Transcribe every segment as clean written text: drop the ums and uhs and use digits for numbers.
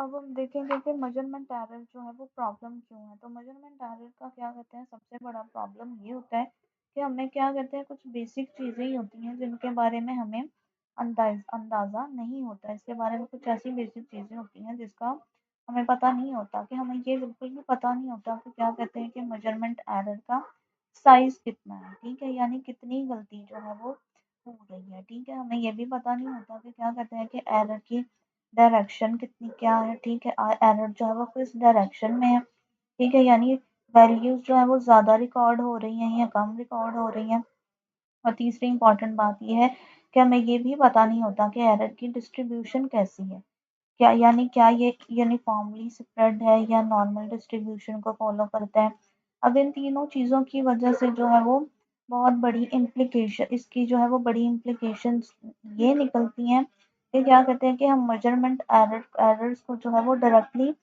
अब हम देखेंगे कि मेजरमेंट एरर जो है वो प्रॉब्लम क्यों है। तो मेजरमेंट एरर का क्या कहते हैं, सबसे बड़ा प्रॉब्लम ये होता है कि हमें क्या कहते हैं, कुछ बेसिक चीज़ें ही होती हैं जिनके बारे में हमें अंदाज़ा नहीं होता। इसके बारे में कुछ ऐसी बेसिक चीज़ें होती हैं जिसका हमें पता नहीं होता, कि हमें ये बिल्कुल भी पता नहीं होता कि क्या कहते हैं कि मेजरमेंट एरर का साइज़ कितना है, ठीक है, यानी कितनी गलती जो है वो हो रही है, ठीक है। हमें ये भी पता नहीं होता कि क्या कहते हैं कि एरर की डायरेक्शन कितनी क्या है, ठीक है, एरर जो है वो किस डायरेक्शन में है, ठीक है, यानी वैल्यूज जो है वो ज़्यादा रिकॉर्ड हो रही हैं या कम रिकॉर्ड हो रही हैं। और तीसरी इंपॉर्टेंट बात ये है कि हमें ये भी पता नहीं होता कि एरर की डिस्ट्रीब्यूशन कैसी है, क्या ये यूनिफॉर्मली स्प्रेड है या नॉर्मल डिस्ट्रीब्यूशन को फॉलो करता है। अब इन तीनों चीज़ों की वजह से जो है वो बहुत बड़ी इम्प्लीकेशन, इसकी जो है वो बड़ी इम्प्लीकेशंस ये निकलती हैं कि क्या कहते हैं कि हम मेजरमेंट एरर्स को जो है वो डायरेक्टली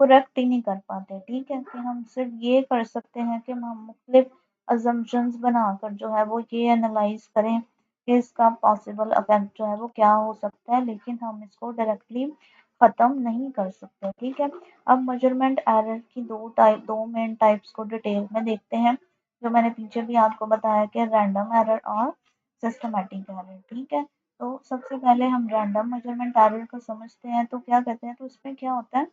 करेक्ट ही नहीं कर पाते, ठीक है, कि हम सिर्फ ये कर सकते हैं कि हम मुख्तलिफ अजम्पशंस बनाकर जो है वो ये एनालाइज करें कि इसका पॉसिबल इफेक्ट जो है वो क्या हो सकता है, लेकिन हम इसको डायरेक्टली ख़त्म नहीं कर सकते, ठीक है। अब मेजरमेंट एरर की दो मेन टाइप्स को डिटेल में देखते हैं, जो मैंने पीछे भी आपको बताया कि रैंडम एरर और सिस्टमैटिक एरर, ठीक है। तो सबसे पहले हम रैंडम मेजरमेंट एरर को समझते हैं। तो क्या कहते हैं, तो इसमें क्या होता है,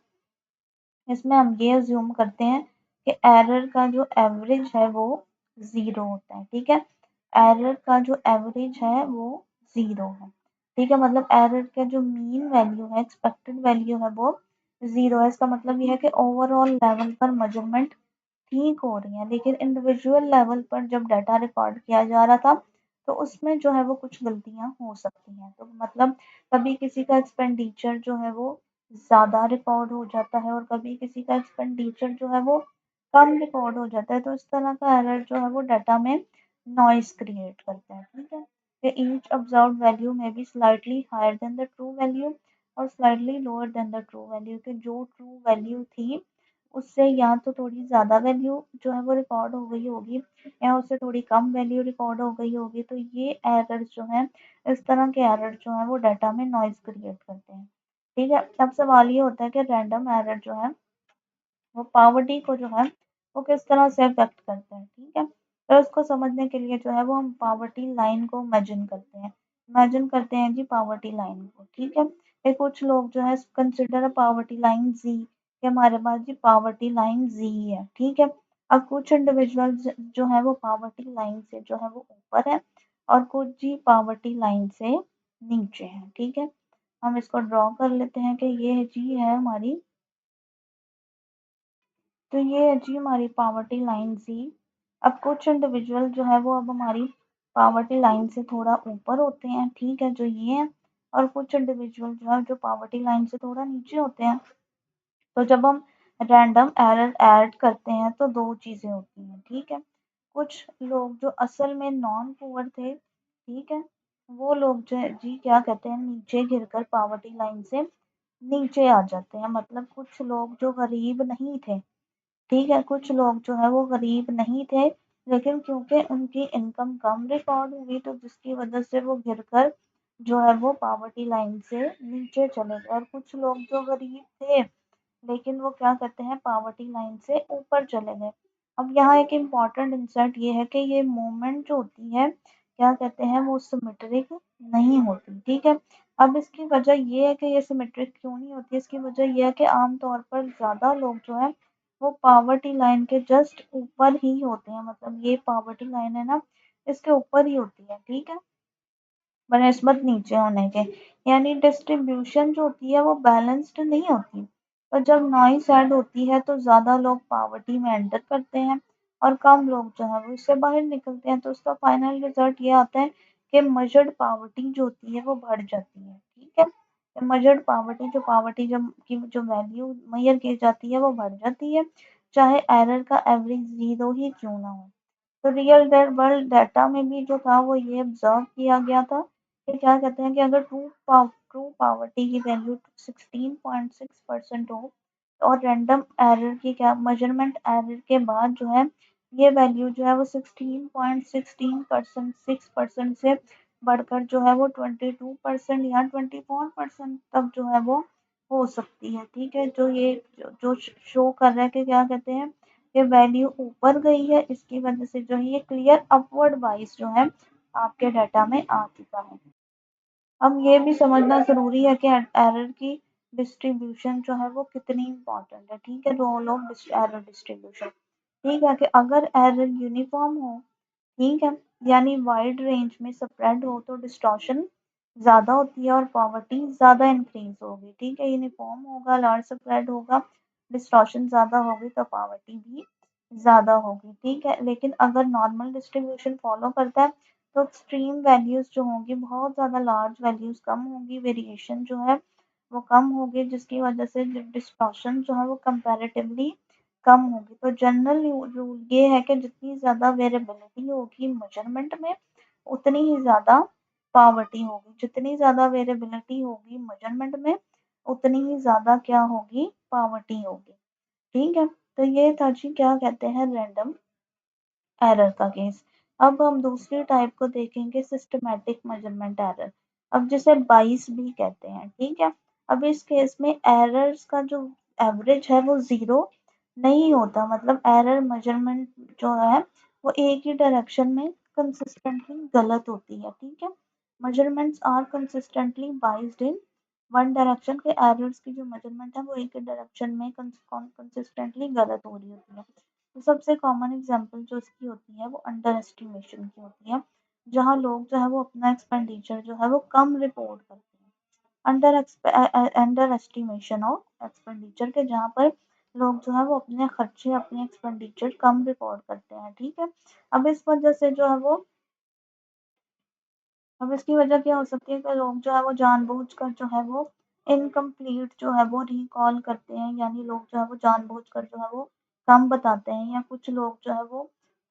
इसमें हम ये अज्यूम करते हैं कि एरर का जो एवरेज है वो ज़ीरो होता है, ठीक है। एरर का जो एवरेज है वो ज़ीरो है, ठीक है, मतलब एरर का जो मीन वैल्यू है, एक्सपेक्टेड वैल्यू है वो ज़ीरो है। इसका मतलब ये है कि ओवरऑल लेवल पर मेजरमेंट ठीक हो रही है, लेकिन इंडिविजुअल लेवल पर जब डाटा रिकॉर्ड किया जा रहा था तो उसमें जो है वो कुछ गलतियां हो सकती हैं। तो मतलब कभी किसी का एक्सपेंडिचर जो है वो ज़्यादा रिकॉर्ड हो जाता है और कभी किसी का एक्सपेंडिचर जो है वो कम रिकॉर्ड हो जाता है। तो इस तरह का एरर जो है वो डाटा में नॉइस क्रिएट करता है, ठीक है। ईच ऑब्जर्व्ड वैल्यू में be slightly higher than the true value और slightly lower than the true value, कि जो ट्रू वैल्यू थी उससे या तो थोड़ी ज़्यादा वैल्यू जो है वो रिकॉर्ड हो गई होगी या उससे थोड़ी कम वैल्यू रिकॉर्ड हो गई होगी। तो ये एरर जो है, इस तरह के एरर जो है वो डाटा में नॉइज़ क्रिएट करते हैं, ठीक है। अब सवाल ये होता है कि रैंडम एरर जो है वो पावर्टी को जो है वो किस तरह से अफेक्ट करते हैं, ठीक है। तो इसको समझने के लिए जो है वो हम पावर्टी लाइन को इमेजिन करते हैं जी पावर्टी लाइन को, ठीक है। ये कुछ लोग जो है कंसिडर पावर्टी लाइन जी, कि हमारे पास जी पावर्टी लाइन जी है, ठीक है। अब कुछ इंडिविजुअल जो है वो पावर्टी लाइन से जो है वो ऊपर है और कुछ जी पावर्टी लाइन से नीचे है, ठीक है। हम इसको ड्रॉ कर लेते हैं कि ये जी है हमारी, तो ये है जी हमारी पावर्टी लाइन सी। अब कुछ इंडिविजुअल जो है वो अब हमारी पावर्टी लाइन से थोड़ा ऊपर होते हैं, ठीक है, जो ये है। और कुछ इंडिविजुअल जो है जो पावर्टी लाइन से थोड़ा नीचे होते हैं। तो जब हम रैंडम एरर ऐड करते हैं तो दो चीज़ें होती हैं, ठीक है। कुछ लोग जो असल में नॉन पुअर थे, ठीक है, वो लोग जो है जी क्या कहते हैं नीचे गिरकर पावर्टी लाइन से नीचे आ जाते हैं। मतलब कुछ लोग जो गरीब नहीं थे, ठीक है, कुछ लोग जो है वो गरीब नहीं थे, लेकिन क्योंकि उनकी इनकम कम रिकॉर्ड हुई तो जिसकी वजह से वो गिरकर जो है वो पावर्टी लाइन से नीचे चले गए। और कुछ लोग जो गरीब थे लेकिन वो क्या करते हैं पावर्टी लाइन से ऊपर चले गए। अब यहाँ एक इम्पॉर्टेंट इंसर्ट ये है कि ये मूवमेंट जो होती है क्या कहते हैं वो सिमेट्रिक नहीं होती, ठीक है। अब इसकी वजह ये है कि ये सिमेट्रिक क्यों नहीं होती, इसकी वजह ये है कि आमतौर पर ज़्यादा लोग जो है वो पावर्टी लाइन के जस्ट ऊपर ही होते हैं। मतलब ये पावर्टी लाइन है ना, इसके ऊपर ही होती है, ठीक है, बनस्बत नीचे होने के। यानी डिस्ट्रीब्यूशन जो होती है वो बैलेंस्ड नहीं होती। तो जब नॉइस ऐड होती है तो ज़्यादा लोग पावर्टी में एंटर करते हैं और कम लोग जो है वो इससे बाहर निकलते हैं। तो उसका फाइनल रिजल्ट ये आता है कि मेजर्ड पावर्टी जो होती है वो बढ़ जाती है, ठीक है। मेजर्ड पावर्टी जो पावर्टी जब की जो वैल्यू मेजर की जाती है वो बढ़ जाती है, चाहे एरर का एवरेज ज़ीरो ही क्यों ना हो। तो रियल वर्ल्ड डाटा में भी जो था वो ये ऑब्जर्व किया गया था कि क्या कहते हैं कि अगर ट्रू पावर्टी की वैल्यू 16.6% हो और रैंडम एरर की क्या मेजरमेंट एरर के बाद जो है ये वैल्यू जो है वो 16.16% 6% से बढ़कर जो है वो 22% या 24% तक जो है वो हो सकती है। ठीक है, जो ये जो शो कर रहा है कि क्या कहते हैं कि वैल्यू ऊपर गई है, इसकी वजह से जो है ये क्लियर अपवर्ड वाइज जो है आपके डाटा में आ चुका है। अब ये भी समझना ज़रूरी है कि एरर की डिस्ट्रीब्यूशन जो है वो कितनी इम्पोर्टेंट है। ठीक है, रोल ऑफ एरर डिस्ट्रीब्यूशन। ठीक है, कि अगर एरर यूनिफॉर्म हो, ठीक है, यानी वाइड रेंज में स्प्रेड हो तो डिस्टॉर्शन ज़्यादा होती है और पॉवर्टी ज़्यादा इंक्रीज होगी। ठीक है, यूनिफॉर्म होगा, लार्ज स्प्रेड होगा, डिस्टॉर्शन ज़्यादा होगी तो पॉवर्टी भी ज़्यादा होगी। ठीक है, लेकिन अगर नॉर्मल डिस्ट्रीब्यूशन फॉलो करता है तो एक्सट्रीम वैल्यूज जो होंगी बहुत ज़्यादा लार्ज वैल्यूज कम होंगी, वेरिएशन जो है वो कम होगी, जिसकी वजह से डिस्टॉर्शन जो है वो कंपैरेटिवली कम होगी। तो जनरल रूल ये है कि जितनी ज़्यादा वेरिएबिलिटी होगी मेजरमेंट में उतनी ही ज़्यादा पावर्टी होगी, जितनी ज़्यादा वेरिएबिलिटी होगी मेजरमेंट में उतनी ही ज़्यादा क्या होगी, पावर्टी होगी। ठीक है, तो ये था जी क्या कहते हैं रैंडम एरर का केस। अब हम दूसरी टाइप को देखेंगे सिस्टमैटिक मेजरमेंट एरर। अब जिसे बाइस भी कहते हैं। ठीक है, अब इस केस में एरर्स का जो एवरेज है वो ज़ीरो नहीं होता, मतलब एरर मेजरमेंट जो है वो एक ही डायरेक्शन में कंसिस्टेंटली गलत होती है। ठीक है, measurements are consistently biased in one direction के एरर्स की जो मेजरमेंट है वो एक ही डायरेक्शन में कंसिस्टेंटली गलत हो रही होती है। तो सबसे कॉमन एग्जांपल जो इसकी होती है वो अंडर एस्टिमेशन की होती है, जहाँ लोग जो है वो अपना एक्सपेंडिचर जो है वो कम रिपोर्ट करते हैं। अंडर एस्टिमेशन ऑफ एक्सपेंडिचर के जहाँ पर लोग जो है वो अपने खर्चे अपने एक्सपेंडिचर कम रिपोर्ट करते हैं। ठीक है, अब इस वजह से जो है वो अब इसकी वजह क्या हो सकती है कि लोग जो है वो जानबूझकर जो है वो इनकम्प्लीट जो है वो रिकॉल करते हैं, यानी लोग जो है वो जानबूझकर जो है वो कम बताते हैं, या कुछ लोग जो है वो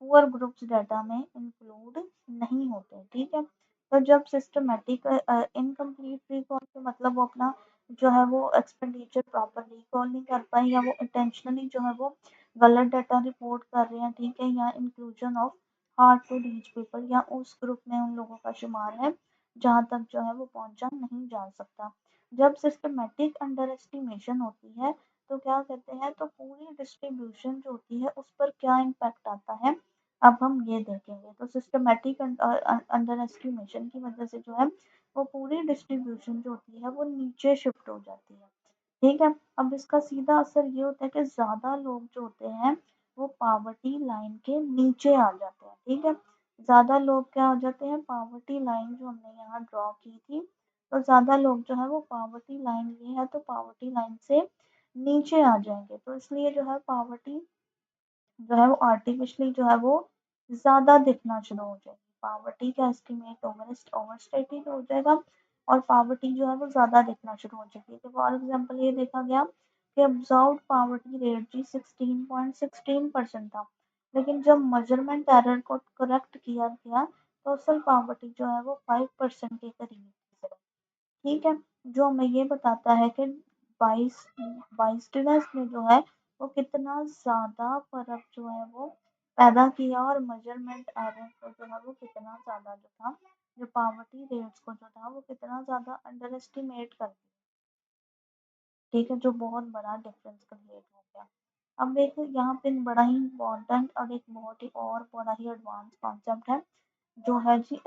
पुअर ग्रुप्स डाटा में इंक्लूड नहीं होते। ठीक है, तो जब सिस्टमेटिक इनकम्प्लीट रिकॉल के मतलब वो अपना जो है वो एक्सपेंडिचर प्रॉपर रिकॉल नहीं कर पाए, या वो इंटेंशनली जो है वो गलत डाटा रिपोर्ट कर रहे हैं। ठीक है, या inclusion of hard to reach people, या उस ग्रुप में उन लोगों का शुमार है जहाँ तक जो है वो पहुंचा नहीं जा सकता। जब सिस्टमेटिक अंडर एस्टिमेशन होती है तो क्या कहते हैं, तो पूरी डिस्ट्रीब्यूशन जो होती है उस पर क्या इम्पैक्ट आता है, अब हम ये देखेंगे। तो सिस्टमेटिक अंडर एस्टिमेशन की वजह से जो है वो पूरी डिस्ट्रीब्यूशन जो होती है वो नीचे शिफ्ट हो जाती है। ठीक है, अब इसका सीधा असर ये होता है कि ज़्यादा लोग जो होते हैं वो पावर्टी लाइन के नीचे आ जाते हैं। ठीक है, ज़्यादा लोग क्या हो जाते हैं, पावर्टी लाइन जो हमने यहाँ ड्रॉ की थी, तो ज़्यादा लोग जो है वो पावर्टी लाइन ये है तो पावर्टी लाइन से नीचे आ जाएंगे, तो इसलिए जो है पावर्टी जो है वो आर्टिफिशियली जो है वो ज़्यादा दिखना शुरू हो जाएगी। पावर्टी का एस्टीमेट ओवरस्टेटेड हो जाएगा और पावर्टी जो है वो ज़्यादा दिखना शुरू हो जाएगी। तो फॉर एग्जांपल ये देखा गया कि ऑब्जर्व्ड पावर्टी रेट जी 16.16% था, लेकिन जब मेजरमेंट एरर को करेक्ट किया गया तो असल पावर्टी जो है वो 5% के करीब थी। ठीक है, जो हमें ये बताता है कि बाइस बाइस्टनेस में जो है वो कितना ज़्यादा फ़र्क जो है वो पैदा किया, और मेजरमेंट एरर को जो है वो कितना ज़्यादा जो था, जो पावर्टी रेट्स को जो था वो कितना ज़्यादा अंडर एस्टिमेट कर दिया। ठीक है, जो बहुत बड़ा डिफरेंस क्रिएट हो गया। अब एक यहाँ पे बड़ा ही इम्पोर्टेंट और एक बहुत ही और बड़ा ही एडवांस कॉन्सेप्ट है, जो है जी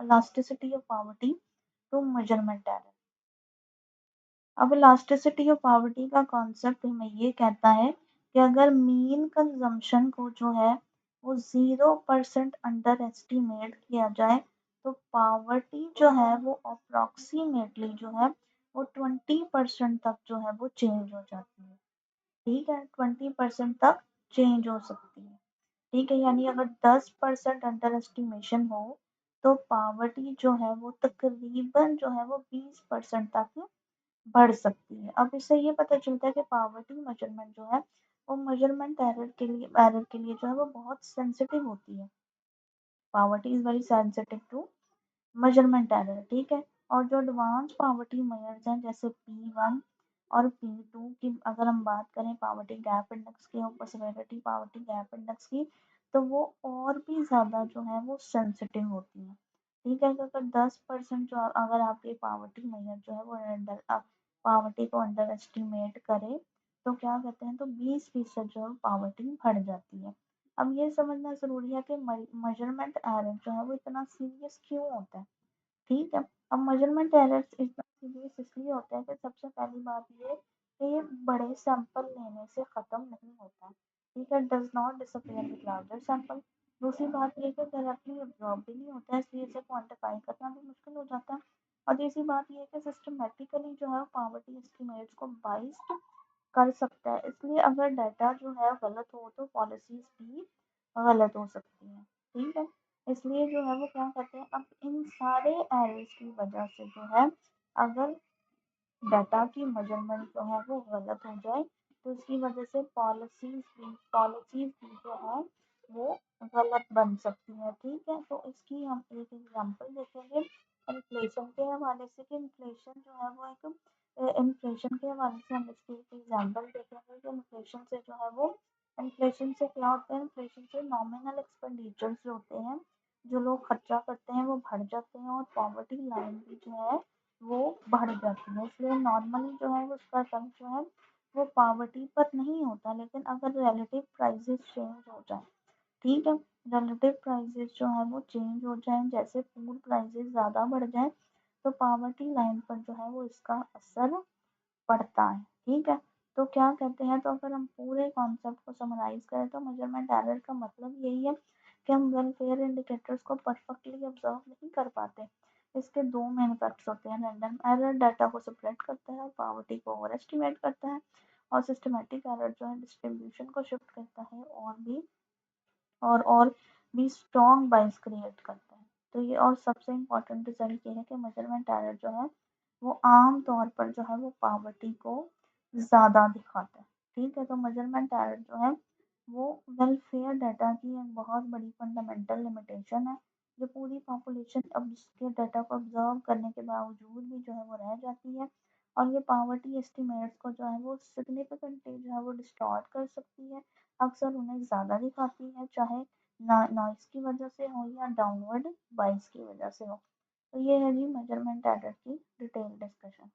elasticity of poverty to measurement error. अब इलास्टिसिटी ऑफ पावर्टी का कॉन्सेप्ट हमें ये कहता है कि अगर मीन कंजम्पशन को जो है वो 0% अंडर एस्टिमेट किया जाए तो पावर्टी जो है वो अप्रोक्सीमेटली जो है वो 20% तक जो है वो चेंज हो जाती है। ठीक है, 20% तक चेंज हो सकती है। ठीक है, यानी अगर 10% अंडर एस्टिमेशन हो तो पावर्टी जो है वो तकरीबन जो है वो 20% तक बढ़ सकती है। अब इससे ये पता चलता है कि पावर्टी मेजरमेंट जो है वो मेजरमेंट एरर के लिए जो है वो बहुत सेंसिटिव होती है। Poverty is very sensitive to measurement error. ठीक है, और जो एडवांस पावर्टी मेजर्स हैं जैसे P1 और P2 की अगर हम बात करें पावर्टी गैप इंडेक्स की और सेवेरिटी पावर्टी गैप इंडेक्स की, तो वो और भी ज़्यादा जो है वो सेंसिटिव होती है। ठीक है, तो अगर 10% जो अगर आपकी पावर्टी मेजर जो है वो पावर्टी को अंडर एस्टिमेट करे तो क्या कहते हैं, तो 20% जो है पावर्टी बढ़ जाती है। अब ये समझना ज़रूरी है कि मेजरमेंट एरर जो है वो इतना सीरियस क्यों होता है, ठीक है। अब मेजरमेंट एरर्स इतना सीरियस इसलिए होता है कि सबसे पहली बात ये कि ये बड़े सैंपल लेने से ख़त्म नहीं होता, ठीक है, does not disappear with larger sample. दूसरी बात ये कि डायरेक्टली ऑब्जर्व भी नहीं होता है, इसलिए इसे क्वांटिफाई करना भी मुश्किल हो जाता है। और तीसरी बात ये है कि सिस्टमेटिकली जो है पावर्टी एस्टिमेट्स को बाइस्ड कर सकता है, इसलिए अगर डाटा जो है गलत हो तो पॉलिसीज भी गलत हो सकती हैं, ठीक है। इसलिए जो है वो क्या कहते हैं, अब इन सारे एरर्स की वजह से जो है अगर डाटा की मेजरमेंट जो है वो गलत हो जाए तो इसकी वजह से पॉलिसीज भी जो है वो गलत बन सकती है, ठीक है। तो इसकी हम एक एग्जांपल देखेंगे इन्फ्लेशन के हवाले से कि इन्फ्लेशन जो है वो एक इन्फ्लेशन के हवाले से हम इसकी एक एग्जांपल देखेंगे कि इन्फ्लेशन से जो है वो इन्फ्लेशन से क्या होता है, इन्फ्लेशन से नॉमिनल एक्सपेंडिचर्स जो होते हैं, जो लोग खर्चा करते हैं वो बढ़ जाते हैं और पॉवर्टी लाइन भी जो है वो बढ़ जाती है, इसलिए नॉर्मली जो है वो उसका असर जो है वो पावर्टी पर नहीं होता, लेकिन अगर रिलेटिव प्राइसेस चेंज हो जाए, ठीक है, रिलेटिव प्राइसेस जो है वो चेंज हो जाए, जैसे फूड प्राइसेस ज़्यादा बढ़ जाए तो पावर्टी लाइन पर जो है वो इसका असर पड़ता है, ठीक है। तो क्या कहते हैं, तो अगर हम पूरे कॉन्सेप्ट को समराइज करें तो मेजरमेंट एरर का मतलब यही है कि हम वेलफेयर इंडिकेटर्स को परफेक्टली ऑब्जर्व नहीं कर पाते। इसके दो मेन इफेक्ट्स होते हैं, रैंडम एरर डाटा को सप्रेट करता है और पावर्टी को ओवर एस्टिमेट करता है, और सिस्टमेटिक एरर जो है डिस्ट्रीब्यूशन को शिफ्ट करता है और भी स्ट्रॉन्ग बायस क्रिएट करता है। तो ये और सबसे इम्पोर्टेंट रिजल्ट ये है कि मेजरमेंट एरर जो है वो आम तौर पर जो है वो पावर्टी को ज़्यादा दिखाता है, ठीक है। तो मेजरमेंट एरर जो है वो वेलफेयर डाटा की एक बहुत बड़ी फंडामेंटल लिमिटेशन है, जो पूरी पॉपुलेशन अब इसके डाटा को ऑब्जर्व करने के बावजूद भी जो है वो रह जाती है, और ये पावर्टी एस्टिमेट्स को जो है वो सिग्निफिकेंटली जो है वो डिस्टॉर्ट कर सकती है, अक्सर उन्हें ज़्यादा दिखाती है, चाहे नॉइस की वजह से हो या डाउनवर्ड बाइस की वजह से हो। तो ये है जी मेजरमेंट एरर की डिटेल डिस्कशन।